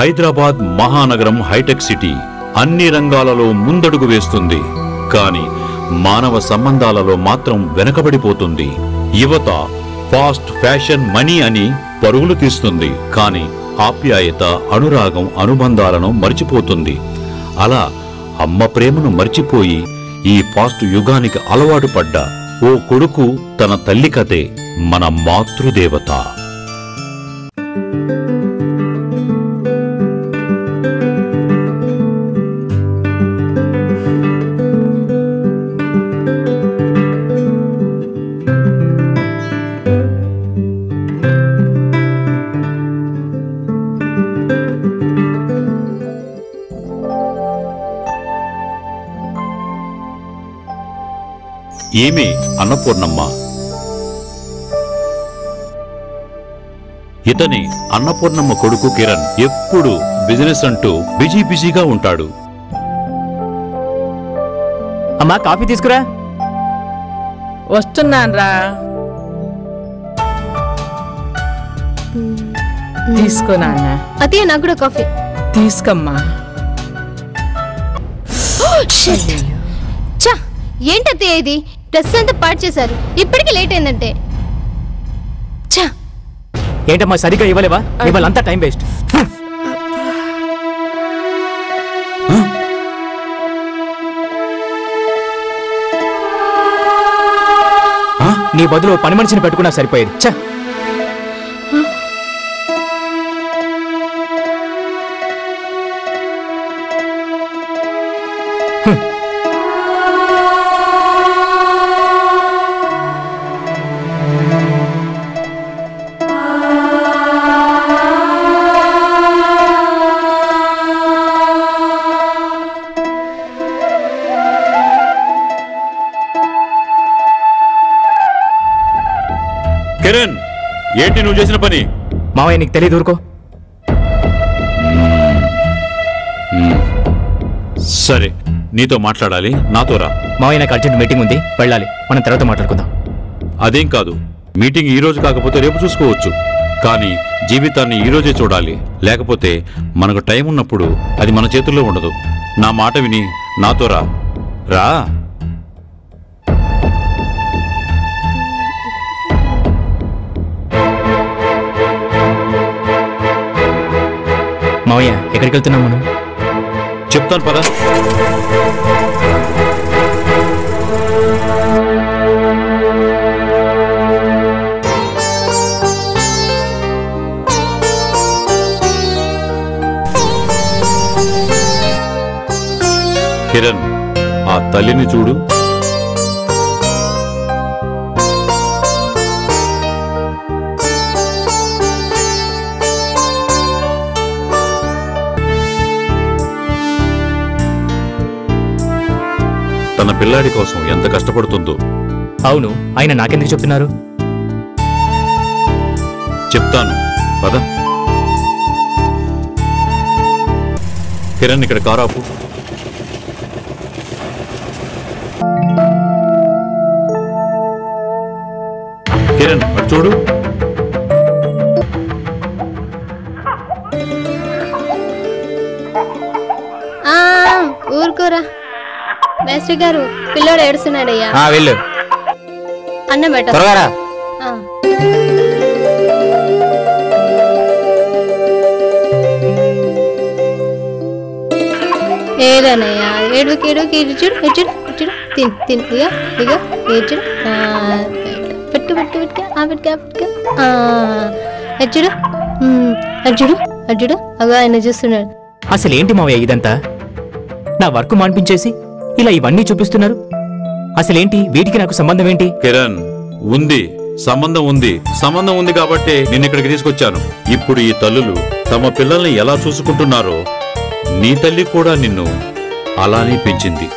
హైదరాబాద్ మహానగరం hitech city అన్ని రంగాలలో ముందడుగు వేస్తుంది. కానీ మానవ సంబంధాలలో మాత్రం వెనకబడిపోతుంది. యువత ఫాస్ట్ ఫ్యాషన్ మనీ అని పరుగులు తీస్తుంది. కానీ ఆప్యాయత, అనురాగం, అనుబంధాలను మర్చిపోతుంది. అలా అమ్మ ప్రేమను మర్చిపోయి ఈ ఫాస్ట్ యుగానికి అలవాటు పడ్డ ఓ కొడుకు తన తల్లి కథే మన మాతృదేవత. ఏమే అన్నపూర్ణమ్మ. ఇతని అన్నపూర్ణమ్మ కొడుకు కిరణ్. ఎప్పుడు బిజినెస్ అంటూ బిజీగా ఉంటాడు. అమ్మా కాఫీ తీసుకురా. వస్తున్నాన్రా. తీసుకో నాన్న. అదే నాకు కూడా కాఫీ తీసుకోమ్మా. ఏంటతే ఇది? డ్రెస్ అంతా పాడు చేశారు. ఇప్పటికి లేట్ అయిందంటే. ఏంటమ్మా సరిగ్గా ఇవ్వలేవా? ఇవాళంతా టైం వేస్ట్. నీ బదులు పని మనిషిని పెట్టుకున్నా సరిపోయేది. చ కిరణ్, ఏంటి నువ్వు చేసిన పని? మావయ్య నీకు తెలియదు, ఊరుకో. సరే, నీతో మాట్లాడాలి, నాతో రా. మావయ్య నాకు అర్జెంట్ మీటింగ్ ఉంది, వెళ్ళాలి. మనం తర్వాత మాట్లాడుకుందాం. అదేం కాదు, మీటింగ్ ఈ రోజు కాకపోతే రేపు చూసుకోవచ్చు. కానీ జీవితాన్ని ఈ రోజే చూడాలి. లేకపోతే మనకు టైం ఉన్నప్పుడు అది మన చేతుల్లో ఉండదు. నా మాట విని నాతో రా. రా. మావయ్య ఎక్కడికి వెళ్తున్నాం మనం? చెప్తాను పద. కిరణ్, ఆ తల్లిని చూడు. తన పిల్లాడి కోసం ఎంత కష్టపడుతుందో. అవును, ఆయన నాకెందుకు చెప్తున్నారు? చెప్తాను పద. కిరణ్, ఇక్కడ కారాపు. కిరణ్, అటు చూడు. ఊరుకోరా మేస్త్రి గారు, పిల్లోడు ఏడుస్తున్నాడయ్యా. వెళ్ళు. అన్నం పెట్ట. ఏదన్నయ్యా, ఏడుకి ఏడుకి ఇచ్చుడు ఇచ్చుడు ఇచ్చుడు. తిన్ తిన్ ఇక ఇక ఇచ్చుడు. పెట్టుకు పెట్టుకు పెట్టుక పెట్టుక పెట్టుక అచ్చుడు అచ్చుడు అచ్చుడు. అగో ఆయన చూస్తున్నాడు. అసలు ఏంటి మావయ్య ఇదంతా? నా వర్క్ మాన్పించేసి ఇలా ఇవన్నీ చూపిస్తున్నారు. అసలేంటి? వీటికి నాకు సంబంధం ఏంటి? కిరణ్, ఉంది సంబంధం ఉంది. సంబంధం ఉంది కాబట్టి నిన్ను ఇక్కడికి తీసుకొచ్చాను. ఇప్పుడు ఈ తల్లులు తమ పిల్లల్ని ఎలా చూసుకుంటున్నారో నీ తల్లి కూడా నిన్ను అలానే పెంచింది.